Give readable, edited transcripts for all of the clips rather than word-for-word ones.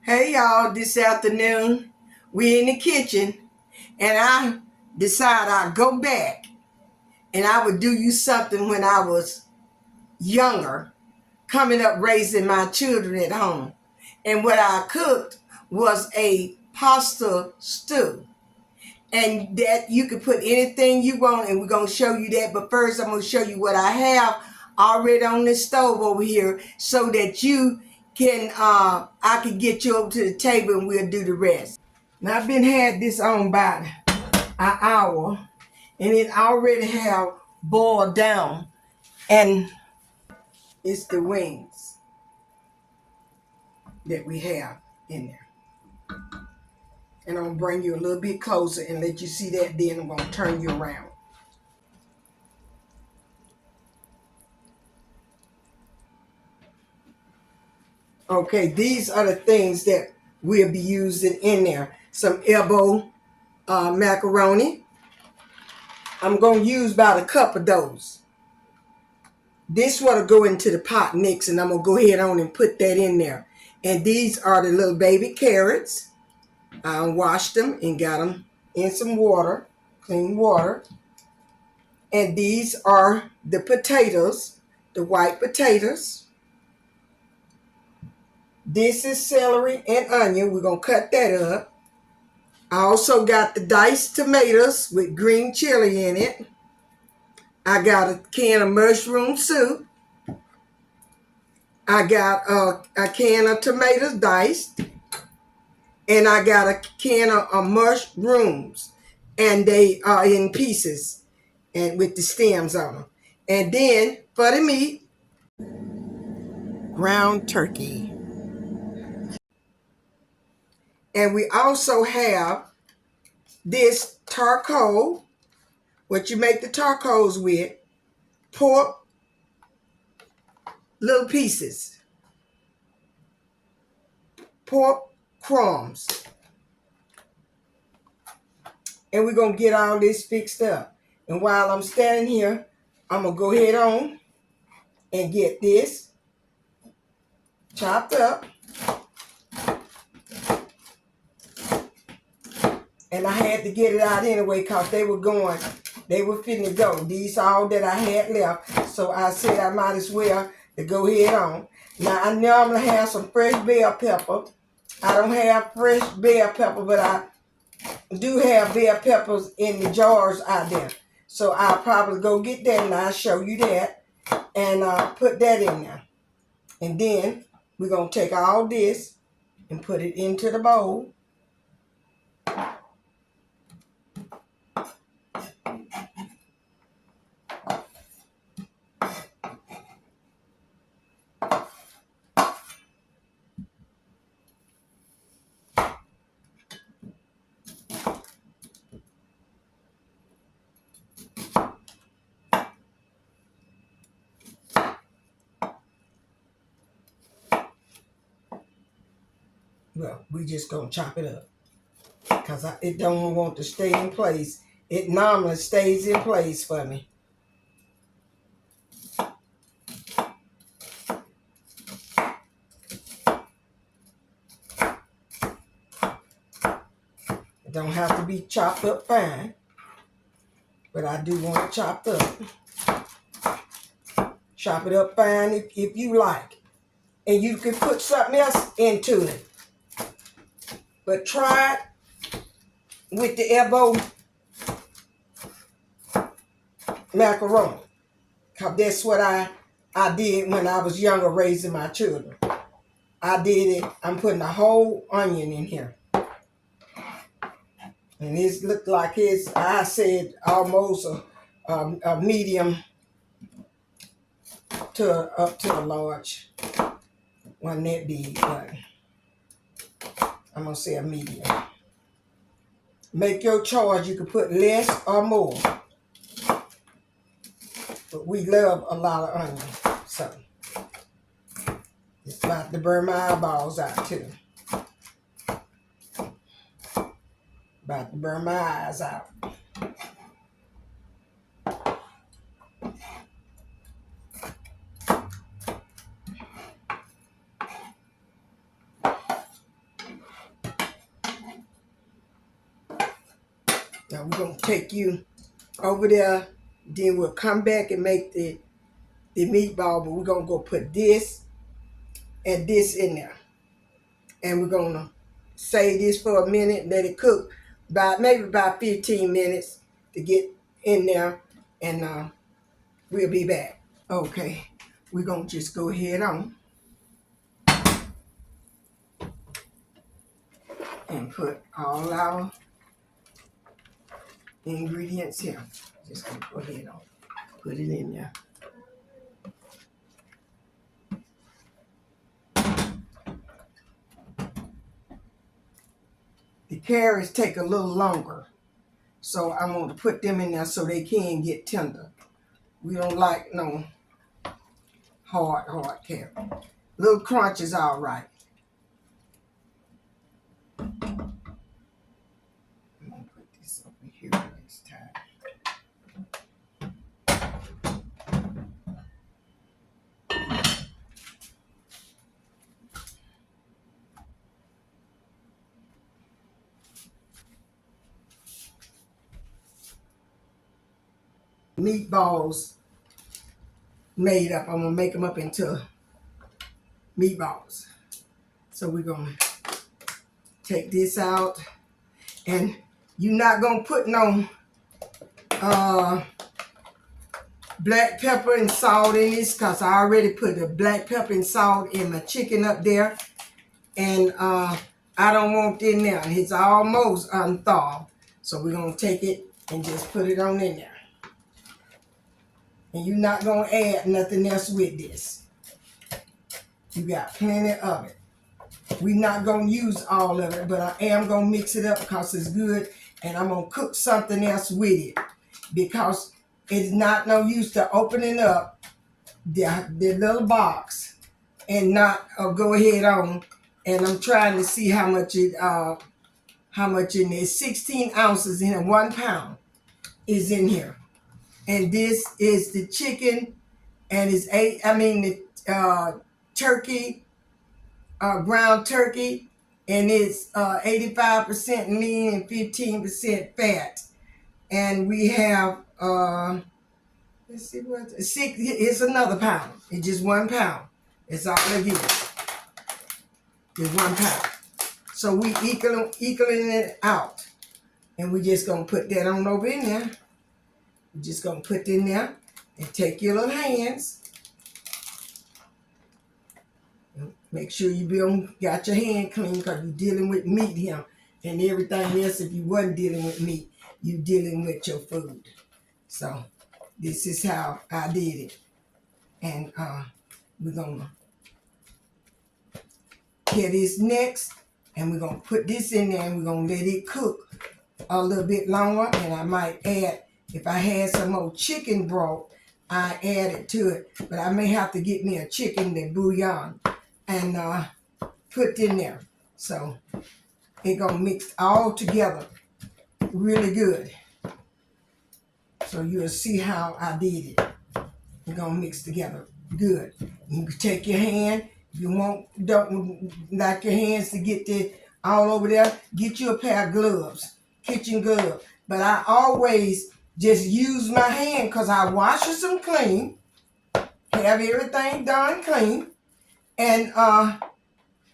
Hey y'all, this afternoon we in the kitchen and I decide I'd go back and I would do you something when I was younger, coming up raising my children at home. And what I cooked was a pasta stew. And that you can put anything you want, and we're going to show you that. But first I'm going to show you what I have already on this stove over here so that you can I can get you over to the table and we'll do the rest. Now I've been had this on about an hour and it already have boiled down, and it's the wings that we have in there. And I'm going to bring you a little bit closer and let you see that. Then I'm going to turn you around. Okay, these are the things that we'll be using in there. Some elbow macaroni. I'm going to use about a cup of those. This will go into the pot next, and I'm going to go ahead on and put that in there. And these are the little baby carrots. I washed them and got them in some water, clean water. And these are the potatoes, the white potatoes. This is celery and onion. We're going to cut that up. I also got the diced tomatoes with green chili in it. I got a can of mushroom soup. I got a can of tomatoes diced. And I got a can of mushrooms. And they are in pieces and with the stems on them. And then for the meat, ground turkey. And we also have this charcoal, what you make the charcoals with, pork, little pieces, pork crumbs. And we're going to get all this fixed up. And while I'm standing here, I'm going to go ahead on and get this chopped up. And I had to get it out anyway because they were fitting to go. These all that I had left. So I said I might as well to go ahead on. Now I normally have some fresh bell pepper. I don't have fresh bell pepper, but I do have bell peppers in the jars out there. So I'll probably go get that and I'll show you that. And put that in there. And then we're going to take all this and put it into the bowl. Well, we just going to chop it up because it don't want to stay in place. It normally stays in place for me. It don't have to be chopped up fine, but I do want it chopped up. Chop it up fine if you like. And you can put something else into it. But try it with the elbow macaroni. Because that's what I did when I was younger raising my children. I did it. I'm putting a whole onion in here. And it looked like it's, I said, almost a medium to up to a large. Wasn't that big, but I'm going to say a medium. Make your choice. You can put less or more. But we love a lot of onion. So it's about to burn my eyeballs out too. About to burn my eyes out. Now we're gonna take you over there, then we'll come back and make the meatball, but we're gonna go put this and this in there. And we're gonna save this for a minute, let it cook maybe about 15 minutes to get in there, and we'll be back. Okay, we're gonna just go ahead on and put all our ingredients here. Just gonna go ahead on, put it in there. The carrots take a little longer, so I want to put them in there so they can get tender. We don't like no hard carrot. Little crunch is all right. I'm gonna put this over here this time. Meatballs made up. I'm gonna make them up into meatballs. So we're gonna take this out, and you're not gonna put no black pepper and salt in this, because I already put the black pepper and salt in my chicken up there, and I don't want it in there. It's almost unthawed, so we're gonna take it and just put it on in there. And you're not gonna add nothing else with this. You got plenty of it. We're not gonna use all of it, but I am gonna mix it up because it's good, and I'm gonna cook something else with it, because it's not no use to opening up the little box and not go ahead on. And I'm trying to see how much in there. 16 ounces in 1 pound is in here. And this is the chicken, and it's the turkey, ground turkey, and it's 85% lean and 15% fat. And we have let's see what it's another pound. It's just 1 pound. It's all it is. It's 1 pound. So we equaling it out, and we just gonna put that on over in there. We're just gonna put it in there and take your little hands. Make sure you got your hand clean, because you're dealing with meat here, and everything else. If you wasn't dealing with meat, you're dealing with your food. So this is how I did it, and we're gonna get this next, and we're gonna put this in there, and we're gonna let it cook a little bit longer. And I might add, if I had some more chicken broth, I add it to it, but I may have to get me a chicken bouillon and put in there. So it gonna mix all together really good. So you'll see how I did it. It's gonna mix together good. You can take your hand. If you don't like your hands to get all over there, get you a pair of gloves, kitchen gloves. But I always just use my hand, because I wash them clean, have everything done clean, and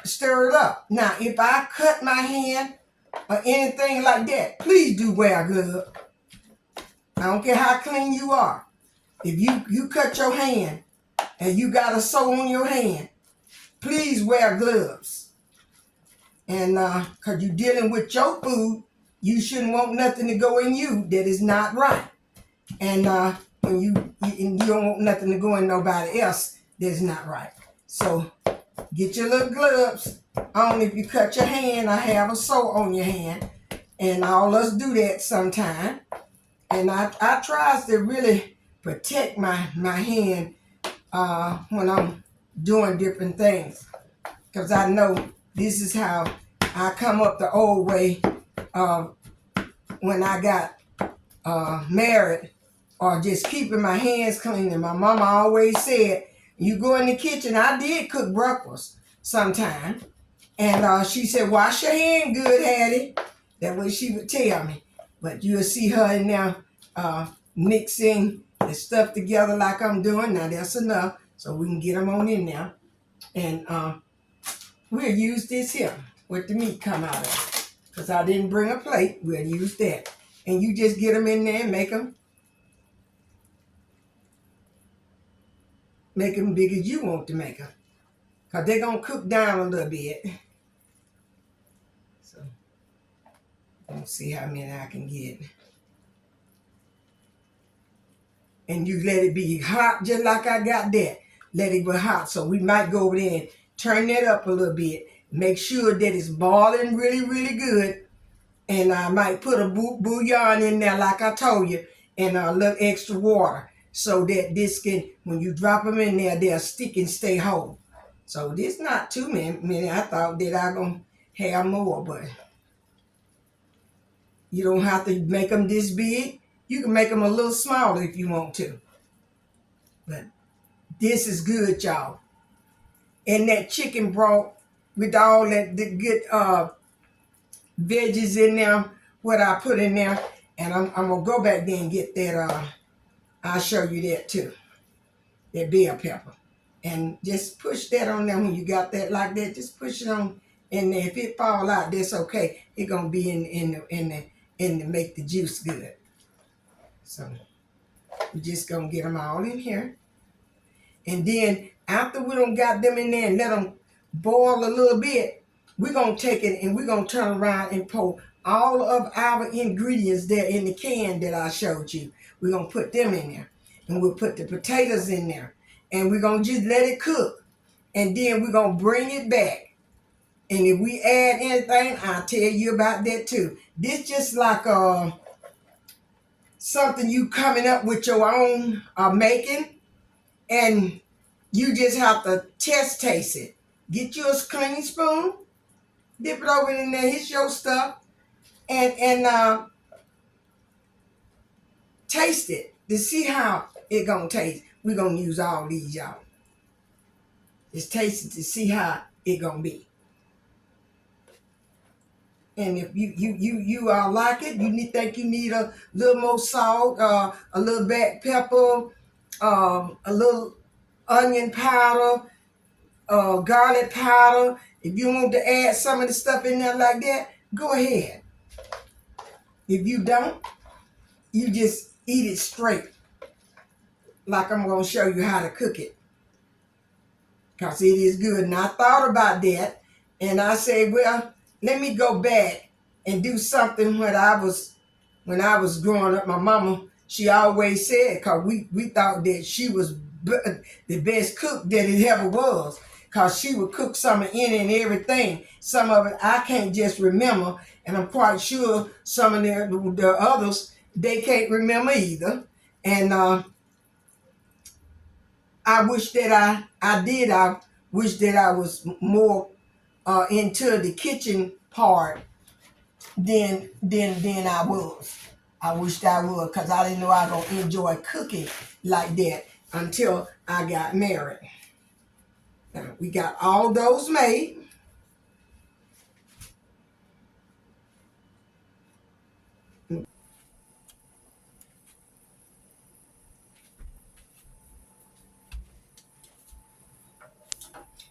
stir it up. Now, if I cut my hand or anything like that, please do wear a glove. I don't care how clean you are. If you cut your hand and you got a sore on your hand, please wear gloves. And because you're dealing with your food, you shouldn't want nothing to go in you that is not right. And when you don't want nothing to go in nobody else that's not right. So get your little gloves on if you cut your hand or have a sore on your hand. And all us do that sometime. And I try to really protect my hand when I'm doing different things, because I know this is how I come up the old way when I got married, or just keeping my hands clean. And my mama always said, you go in the kitchen. I did cook breakfast sometime, and she said, wash your hand good, Hattie. That way she would tell me. But you'll see her in there mixing the stuff together like I'm doing. Now that's enough, so we can get them on in there. And we'll use this here, what the meat come out of. Because I didn't bring a plate, we'll use that. And you just get them in there and make them big as you want to make them. Because they're going to cook down a little bit. So, let's see how many I can get. And you let it be hot just like I got that. Let it be hot. So we might go over there and turn that up a little bit. Make sure that it's boiling really, really good. And I might put a bouillon in there like I told you. And a little extra water. So that this can, when you drop them in there, they'll stick and stay whole. So this not too many. I thought that I going to have more. But you don't have to make them this big. You can make them a little smaller if you want to. But this is good, y'all. And that chicken broth with all that the good veggies in there, what I put in there. And I'm going to go back there and get that. I'll show you that too. That bell pepper. And just push that on there when you got that like that. Just push it on in there. If it fall out, that's okay. It's going to be in the make the juice good. So we're just going to get them all in here. And then after we done got them in there and let them boil a little bit, we're going to take it and we're going to turn around and pour all of our ingredients there in the can that I showed you. We're going to put them in there. And we'll put the potatoes in there. And we're going to just let it cook. And then we're going to bring it back. And if we add anything, I'll tell you about that too. This just like something you coming up with your own making. And you just have to taste it. Get you a clean spoon, dip it over in there, hit your stuff, and taste it to see how it gonna taste. We're gonna use all these, y'all. Just taste it to see how it gonna be. And if you like it, think you need a little more salt, a little black pepper, a little onion powder, garlic powder. If you want to add some of the stuff in there like that, go ahead. If you don't, you just eat it straight. Like I'm going to show you how to cook it. Because it is good. And I thought about that. And I said, well, let me go back and do something when I was growing up. My mama, she always said, because we thought that she was the best cook that it ever was. Because she would cook some of it and everything. Some of it I can't just remember. And I'm quite sure some of the others, they can't remember either. And I wish that I did. I wish that I was more into the kitchen part than I was. I wished I would, because I didn't know I was going to enjoy cooking like that until I got married. Now, we got all those made.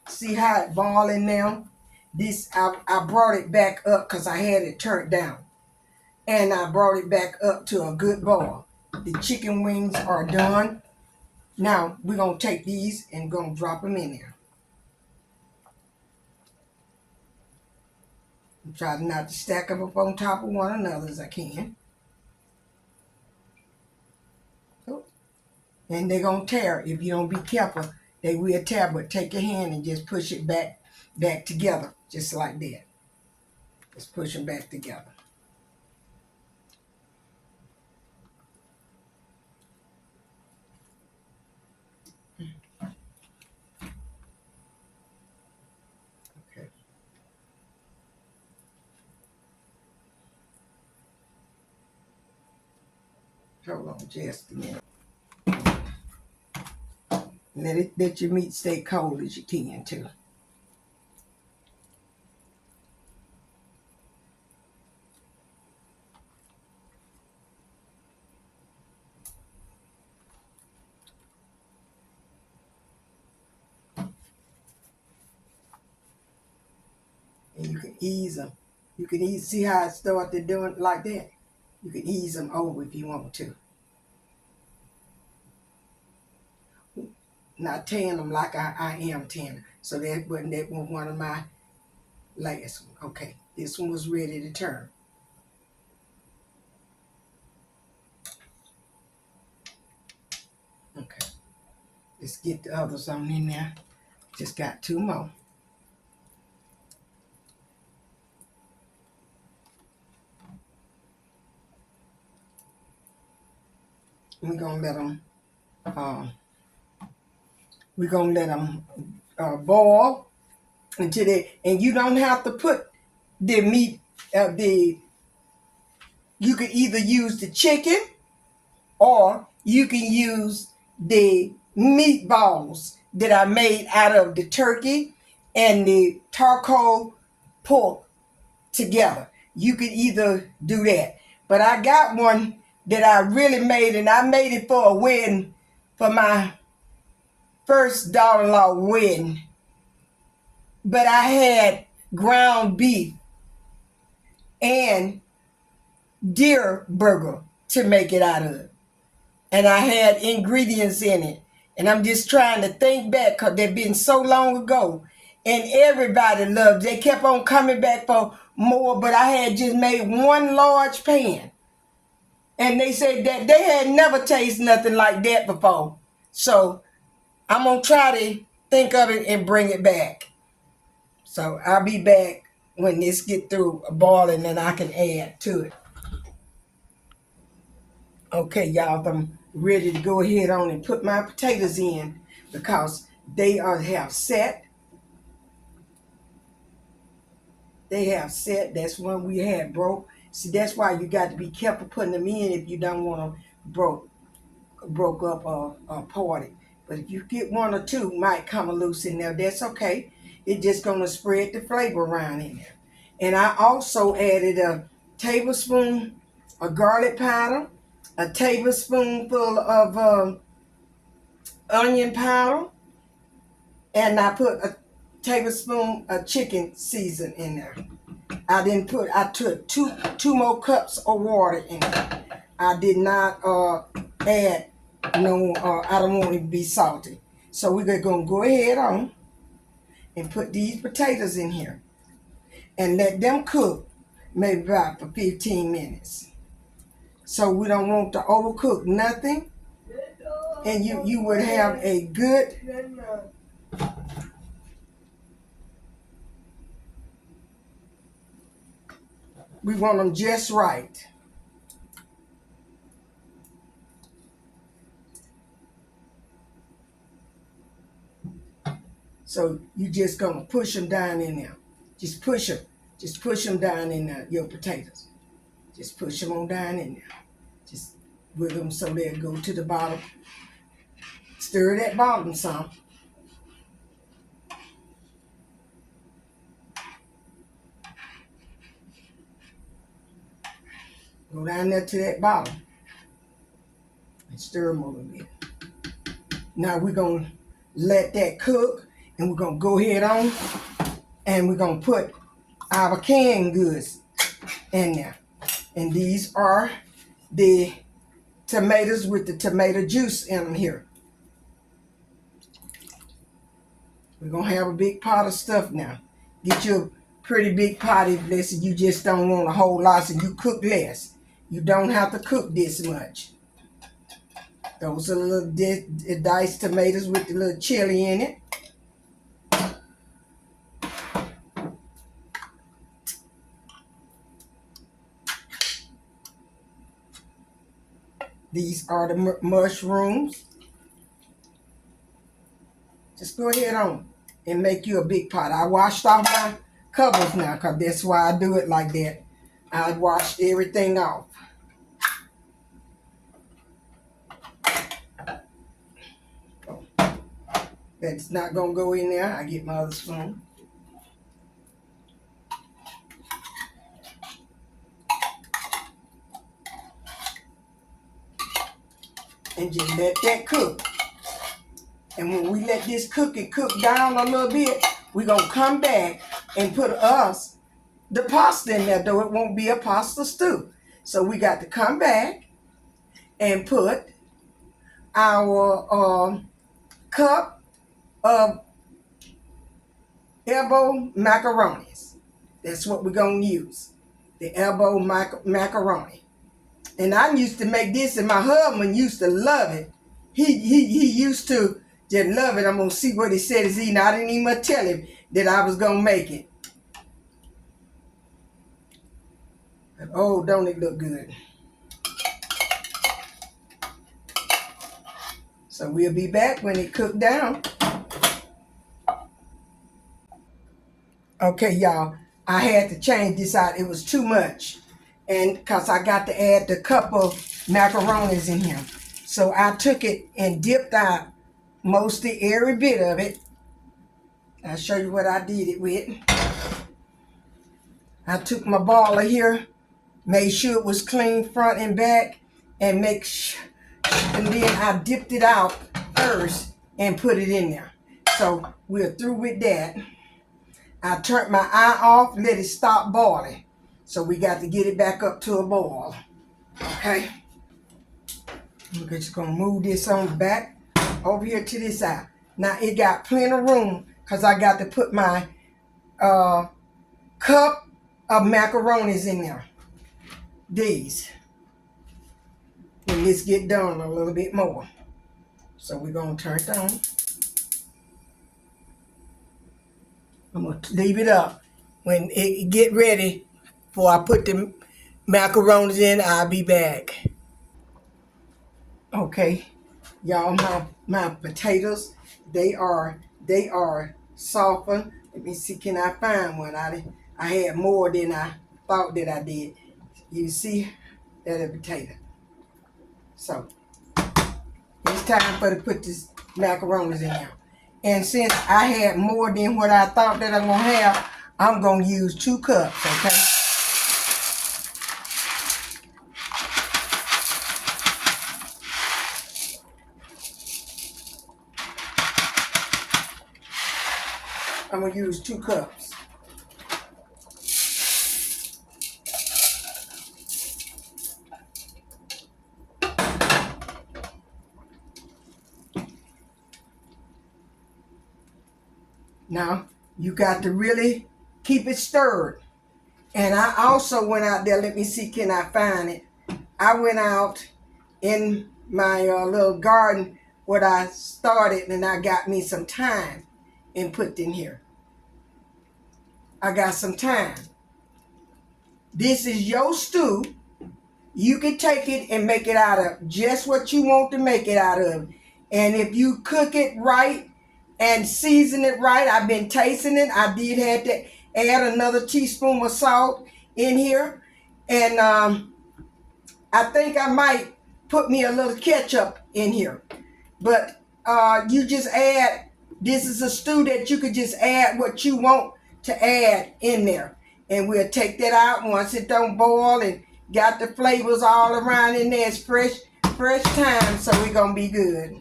See how it boiling now? This I brought it back up because I had it turned down. And I brought it back up to a good boil. The chicken wings are done. Now we're going to take these and going to drop them in there. Try not to stack them up on top of one another as I can. And they're going to tear. If you don't be careful, they will tear. But take your hand and just push it back together. Just like that. Just push them back together. Okay. Hold on just a minute. Let your meat stay cold as you can too. you can ease them. You can see how I started doing like that. You can ease them over if you want to. Not tan them like I am tanning. So that was one of my last one. Okay, this one was ready to turn. Okay, let's get the others on in there. Just got 2 more. We're gonna let them. We're gonna let them boil until they. And you don't have to put the meat. You can either use the chicken or you can use the meatballs that I made out of the turkey and the charcoal pork together. You could either do that. But I got one that I really made, and I made it for a wedding, for my first daughter-in-law wedding. But I had ground beef and deer burger to make it out of. And I had ingredients in it. And I'm just trying to think back because they've been so long ago. And everybody loved it. They kept on coming back for more, but I had just made one large pan. And they said that they had never tasted nothing like that before. So I'm going to try to think of it and bring it back. So I'll be back when this get through boiling and I can add to it. Okay, y'all, I'm ready to go ahead on and put my potatoes in because they have set. They have set. That's when we had broke. See, that's why you got to be careful putting them in if you don't want to broke up a party. But if you get 1 or 2 might come loose in there, that's okay. It's just going to spread the flavor around in there. And I also added a tablespoon of garlic powder, a tablespoonful of onion powder, and I put a tablespoon of chicken season in there. I took two more cups of water in it. I did not add no, I don't want it to be salty. So we're going to go ahead on and put these potatoes in here and let them cook maybe about for 15 minutes. So we don't want to overcook nothing. And you would have a good we want them just right. So you just gonna push them down in there. Just push them. Just push them down in there, your potatoes. Just push them on down in there. Just with them so they'll go to the bottom. Stir that bottom some. Go down there to that bottom. And stir them a little bit. Now we're gonna let that cook. And we're going to go ahead on and we're going to put our canned goods in there. And these are the tomatoes with the tomato juice in them here. We're going to have a big pot of stuff now. Get you a pretty big pot if you just don't want a whole lot and you cook less. You don't have to cook this much. Those are little diced tomatoes with the little chili in it. These are the mushrooms. Just go ahead on and make you a big pot. I washed off my covers now because that's why I do it like that. I washed everything off. That's not going to go in there. I get my other spoon. And just let that cook. And when we let this cook and cook down a little bit, we're going to come back and put us the pasta in there, though it won't be a pasta stew. So we got to come back and put our cup of elbow macaronis. That's what we're going to use, the elbow macaroni. And I used to make this, and my husband used to love it. He used to just love it. I'm going to see what he said is eating. I didn't even tell him that I was going to make it. But, oh, don't it look good? So we'll be back when it cooked down. Okay, y'all, I had to change this out. It was too much. And because I got to add the cup of macaronis in here. So I took it and dipped out mostly every bit of it. I'll show you what I did it with. I took my baller here, made sure it was clean front and back, and and then I dipped it out first and put it in there. So we're through with that. I turned my eye off, let it stop boiling. So we got to get it back up to a boil. Okay. I'm just gonna move this on back over here to this side. Now it got plenty of room because I got to put my cup of macaronis in there. These. And let's get done a little bit more. So we're gonna turn it on. I'm gonna leave it up. When it get ready, before I put the macaronis in, I'll be back. Okay, y'all, my potatoes, they are softened. Let me see, can I find one? I had more than I thought that I did. You see that a potato. So it's time for to put this macaronis in there. And since I had more than what I thought that I'm gonna have, I'm gonna use 2 cups, okay? I'm gonna use 2 cups. Now, you got to really keep it stirred. And I also went out there, let me see, can I find it? I went out in my little garden where I started, and I got me some thyme and put in here. I got some thyme. This is your stew. You can take it and make it out of just what you want to make it out of. And if you cook it right and season it right, I've been tasting it. I did have to add another teaspoon of salt in here. And I think I might put me a little ketchup in here. But you just add, this is a stew that you could just add what you want to add in there. And we'll take that out once it don't boil and got the flavors all around in there. It's fresh thyme, so we're going to be good.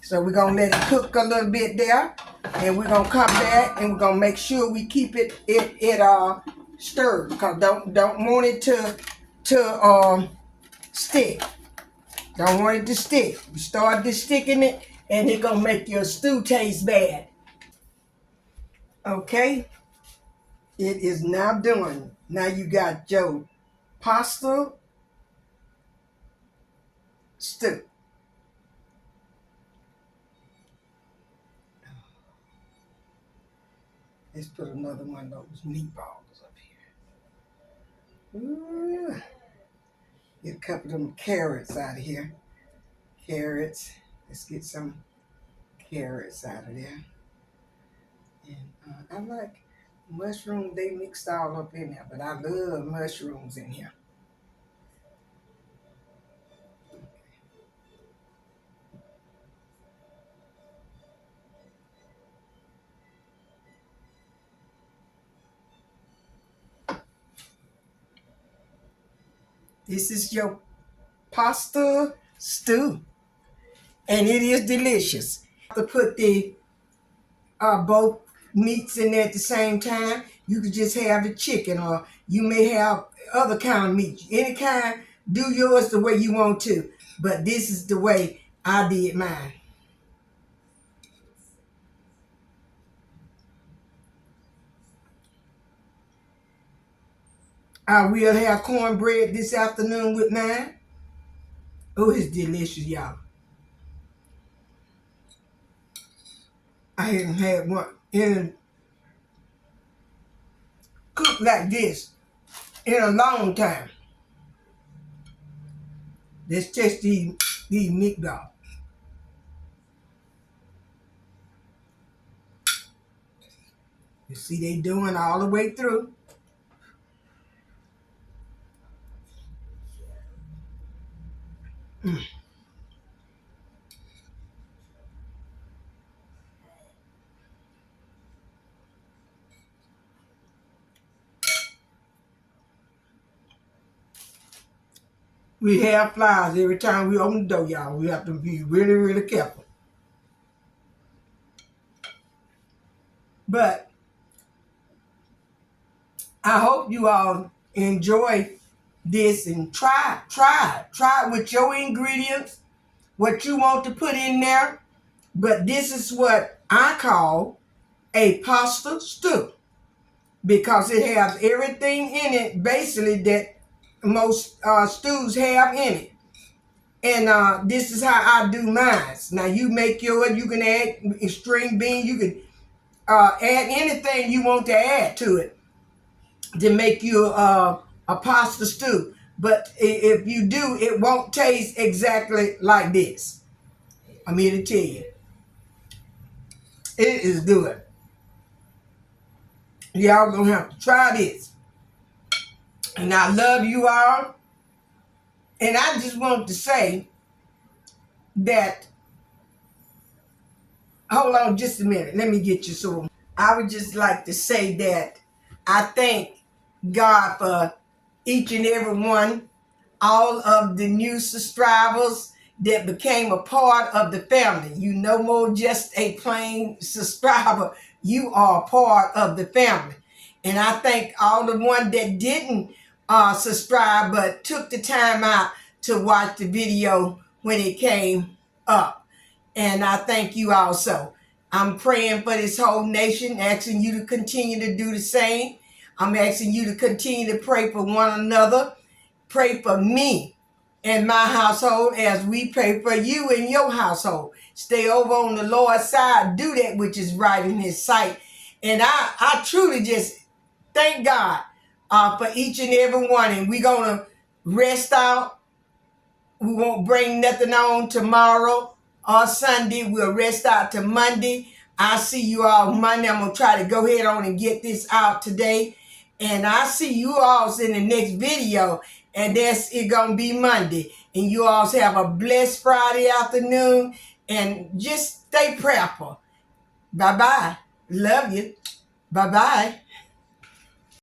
So we're going to let it cook a little bit there. And we're going to come back and we're going to make sure we keep it stirred. Because don't want it to stick. Don't want it to stick. You start to sticking it and it's going to make your stew taste bad. Okay. It is now done. Now you got your pasta stew. Let's put another one of those meatballs up here. Ooh. Get a couple of them carrots out of here. Carrots. Let's get some carrots out of there. And I like mushrooms. They mixed all up in there, but I love mushrooms in here. This is your pasta stew, and it is delicious. To put the both meats in there at the same time. You could just have the chicken, or you may have other kind of meat. Any kind, do yours the way you want to. But this is the way I did mine. I will have cornbread this afternoon with mine. Oh, it's delicious, y'all. I haven't had one in cooked like this in a long time. Let's test these meatballs. You see they doing all the way through. Mm. We have flies every time we open the door, y'all. We have to be really, really careful. But I hope you all enjoy this and try it with your ingredients, what you want to put in there. But this is what I call a pasta stew, because it has everything in it basically that most stews have in it. And this is how I do mine. Now you make yours. You can add string beans. You can add anything you want to add to it to make you a pasta stew. But if you do, it won't taste exactly like this. I'm here to tell you. It is good. Y'all gonna have to try this. And I love you all. And I just want to say that, hold on just a minute. Let me get you some. I would just like to say that I thank God for each and every one, all of the new subscribers that became a part of the family. You no more just a plain subscriber. You are a part of the family. And I thank all the one that didn't subscribe but took the time out to watch the video when it came up. And I thank you also. I'm praying for this whole nation, asking you to continue to do the same. I'm asking you to continue to pray for one another. Pray for me and my household as we pray for you and your household. Stay over on the Lord's side. Do that which is right in his sight. And I truly just thank God for each and every one. And we're going to rest out. We won't bring nothing on tomorrow or Sunday. We'll rest out to Monday. I'll see you all Monday. I'm going to try to go ahead on and get this out today. And I'll see you all in the next video. And that's it going to be Monday. And you all have a blessed Friday afternoon. And just stay prayerful. Bye-bye. Love you. Bye-bye.